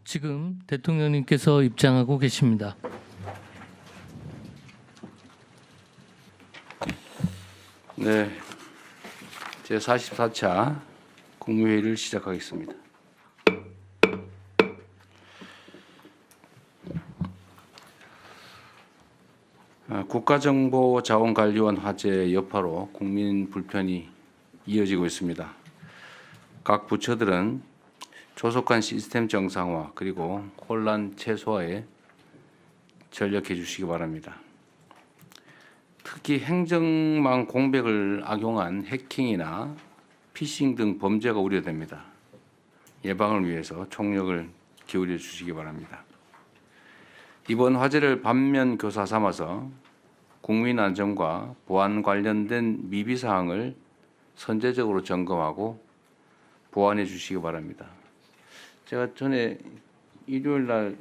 지금 대통령님께서 입장하고 계십니다. 네, 제44차 국무회의를 시작하겠습니다. 국가정보자원관리원 화재 여파로 국민 불편이 이어지고 있습니다. 각 부처들은 조속한 시스템 정상화 그리고 혼란 최소화에 전력해 주시기 바랍니다. 특히 행정망 공백을 악용한 해킹이나 피싱 등 범죄가 우려됩니다. 예방을 위해서 총력을 기울여 주시기 바랍니다. 이번 화재를 반면 교사 삼아서 국민 안전과 보안 관련된 미비 사항을 선제적으로 점검하고 보완해 주시기 바랍니다. 제가 전에 일요일 날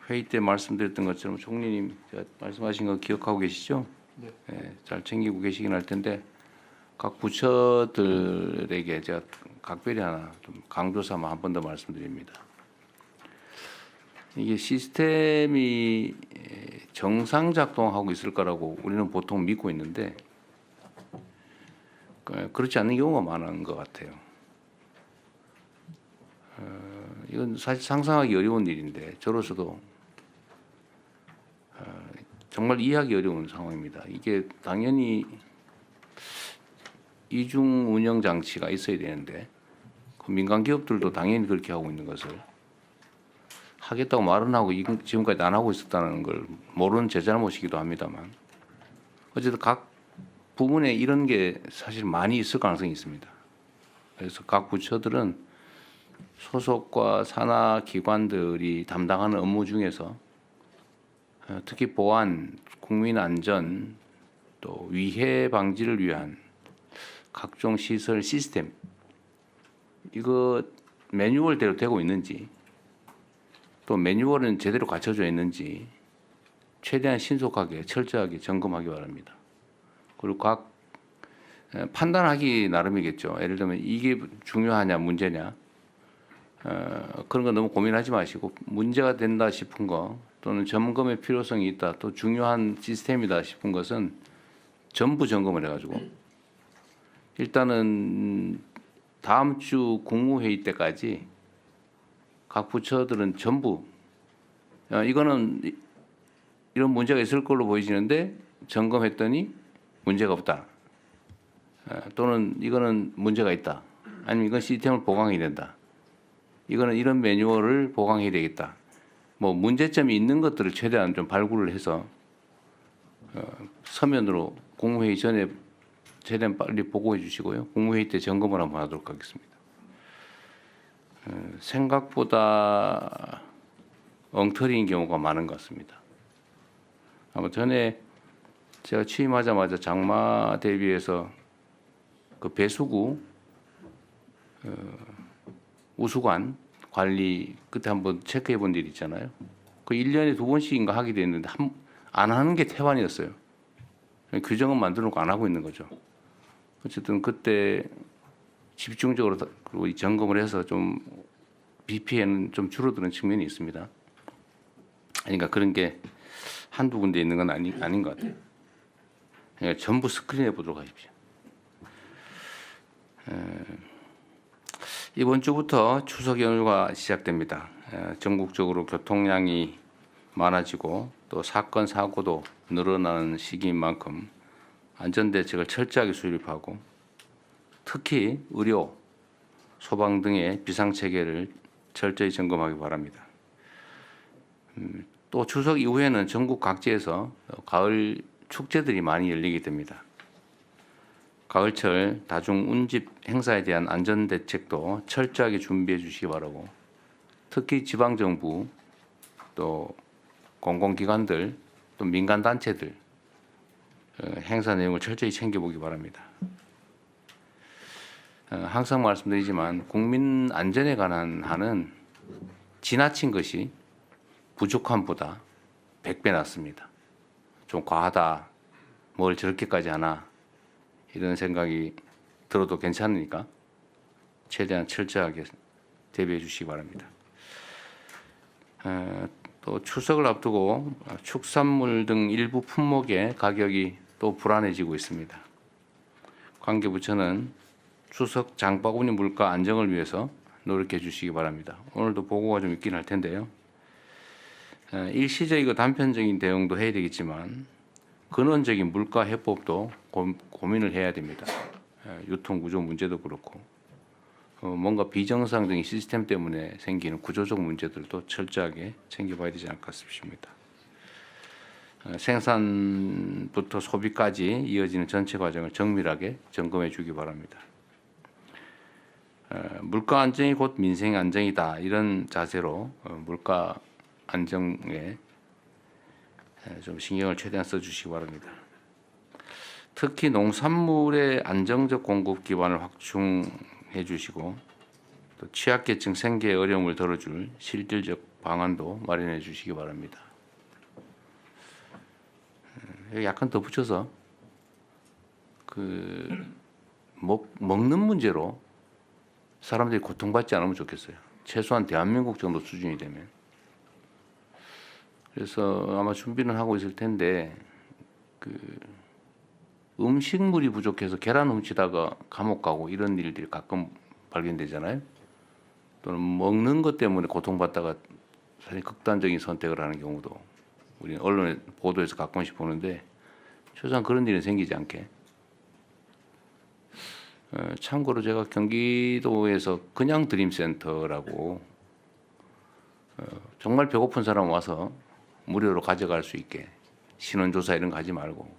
회의 때 말씀드렸던 것처럼 총리님 제가 말씀하신 거 기억하고 계시죠? 네. 네, 잘 챙기고 계시긴 할 텐데 각 부처들에게 제가 각별히 하나 좀 강조 삼아 한 번 더 말씀드립니다. 이게 시스템이 정상 작동하고 있을 거라고 우리는 보통 믿고 있는데 그렇지 않는 경우가 많은 것 같아요. 이건 사실 상상하기 어려운 일인데 저로서도 정말 이해하기 어려운 상황입니다. 이게 당연히 이중 운영 장치가 있어야 되는데 그 민간 기업들도 당연히 그렇게 하고 있는 것을 하겠다고 말은 하고 지금까지 안 하고 있었다는 걸 모르는 제 잘못이기도 합니다만 어쨌든 각 부문에 이런 게 사실 많이 있을 가능성이 있습니다. 그래서 각 부처들은 소속과 산하 기관들이 담당하는 업무 중에서 특히 보안, 국민 안전, 또 위해 방지를 위한 각종 시설 시스템 이거 매뉴얼대로 되고 있는지 또 매뉴얼은 제대로 갖춰져 있는지 최대한 신속하게 철저하게 점검하기 바랍니다. 그리고 각 판단하기 나름이겠죠. 예를 들면 이게 중요하냐 문제냐 그런 거 너무 고민하지 마시고 문제가 된다 싶은 거 또는 점검의 필요성이 있다 또 중요한 시스템이다 싶은 것은 전부 점검을 해가지고 일단은 다음 주 국무회의 때까지 각 부처들은 전부 이거는 이런 문제가 있을 걸로 보이시는데 점검했더니 문제가 없다. 또는 이거는 문제가 있다. 아니면 이건 시스템을 보강해야 된다. 이거는 이런 매뉴얼을 보강해야 되겠다. 뭐 문제점이 있는 것들을 최대한 좀 발굴을 해서 서면으로 국무회의 전에 최대한 빨리 보고해 주시고요. 국무회의 때 점검을 한번 하도록 하겠습니다. 생각보다 엉터리인 경우가 많은 것 같습니다. 아마 전에 제가 취임하자마자 장마 대비해서 그 배수구 우수관 관리 그때 한번 체크해 본 일이 있잖아요. 그 1년에 2번씩인가 하게 됐는데 안 하는 게 태반이었어요. 규정은 만들어 놓고 안 하고 있는 거죠. 어쨌든 그때 집중적으로 그리고 점검을 해서 좀 BP에는 좀 줄어드는 측면이 있습니다. 그러니까 그런 게 한두 군데 있는 건 아닌 것 같아요. 그러니까 전부 스크린해 보도록 하십시오. 이번 주부터 추석 연휴가 시작됩니다. 전국적으로 교통량이 많아지고 또 사건 사고도 늘어나는 시기인 만큼 안전대책을 철저하게 수립하고 특히 의료, 소방 등의 비상체계를 철저히 점검하기 바랍니다. 또 추석 이후에는 전국 각지에서 가을 축제들이 많이 열리게 됩니다. 가을철 다중 운집 행사에 대한 안전대책도 철저하게 준비해 주시기 바라고 특히 지방정부 또 공공기관들 또 민간단체들 행사 내용을 철저히 챙겨보기 바랍니다. 항상 말씀드리지만 국민 안전에 관한 한은 지나친 것이 부족함보다 100배 낫습니다. 좀 과하다, 뭘 저렇게까지 하나 이런 생각이 들어도 괜찮으니까 최대한 철저하게 대비해 주시기 바랍니다. 또 추석을 앞두고 축산물 등 일부 품목의 가격이 또 불안해지고 있습니다. 관계부처는 추석 장바구니 물가 안정을 위해서 노력해 주시기 바랍니다. 오늘도 보고가 좀 있긴 할 텐데요. 일시적이고 단편적인 대응도 해야 되겠지만 근원적인 물가 해법도 고민을 해야 됩니다. 유통 구조 문제도 그렇고 뭔가 비정상적인 시스템 때문에 생기는 구조적 문제들도 철저하게 챙겨봐야 되지 않을까 싶습니다. 생산부터 소비까지 이어지는 전체 과정을 정밀하게 점검해 주기 바랍니다. 물가 안정이 곧 민생 안정이다 이런 자세로 물가 안정에 좀 신경을 최대한 써주시기 바랍니다. 특히 농산물의 안정적 공급 기반을 확충해 주시고 또 취약계층 생계의 어려움을 덜어줄 실질적 방안도 마련해 주시기 바랍니다. 여기 약간 덧붙여서 먹는 문제로 사람들이 고통받지 않으면 좋겠어요. 최소한 대한민국 정도 수준이 되면. 그래서 아마 준비는 하고 있을 텐데 음식물이 부족해서 계란 훔치다가 감옥 가고 이런 일들이 가끔 발견되잖아요. 또는 먹는 것 때문에 고통받다가 사실 극단적인 선택을 하는 경우도 우리 언론에 보도에서 가끔씩 보는데 최소한 그런 일은 생기지 않게. 참고로 제가 경기도에서 그냥 드림센터라고 정말 배고픈 사람 와서 무료로 가져갈 수 있게 신원조사 이런 거 하지 말고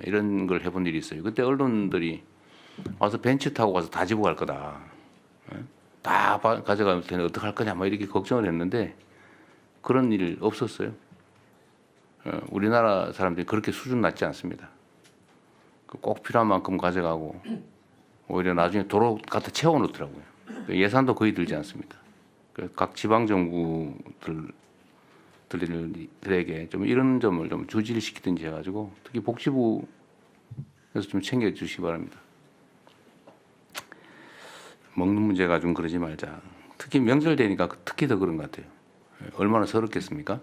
이런 걸 해본 일이 있어요. 그때 언론들이 와서 벤치 타고 가서 다 집어 갈 거다. 다 가져갈 텐데 어떡할 거냐 뭐 이렇게 걱정을 했는데 그런 일 없었어요. 우리나라 사람들이 그렇게 수준 낮지 않습니다. 꼭 필요한 만큼 가져가고 오히려 나중에 도로 갖다 채워놓더라고요. 예산도 거의 들지 않습니다. 각 지방 정부들에게 좀 이런 점을 좀 주지를 시키든지 해가지고 특히 복지부에서 좀 챙겨주시기 바랍니다. 먹는 문제가 좀 그러지 말자. 특히 명절 되니까 특히 더 그런 것 같아요. 얼마나 서럽겠습니까?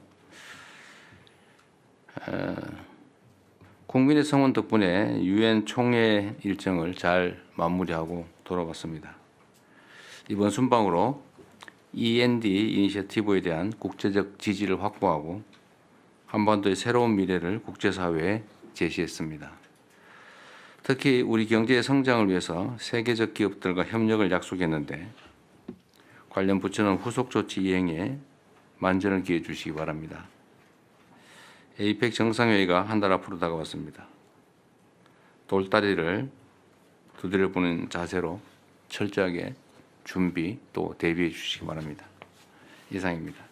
국민의 성원 덕분에 유엔 총회 일정을 잘 마무리하고 돌아왔습니다. 이번 순방으로 END 이니셔티브에 대한 국제적 지지를 확보하고 한반도의 새로운 미래를 국제사회에 제시했습니다. 특히 우리 경제의 성장을 위해서 세계적 기업들과 협력을 약속했는데 관련 부처는 후속 조치 이행에 만전을 기해 주시기 바랍니다. 에이펙 정상회의가 한 달 앞으로 다가왔습니다. 돌다리를 두드려 보는 자세로 철저하게 준비 또 대비해 주시기 바랍니다. 이상입니다.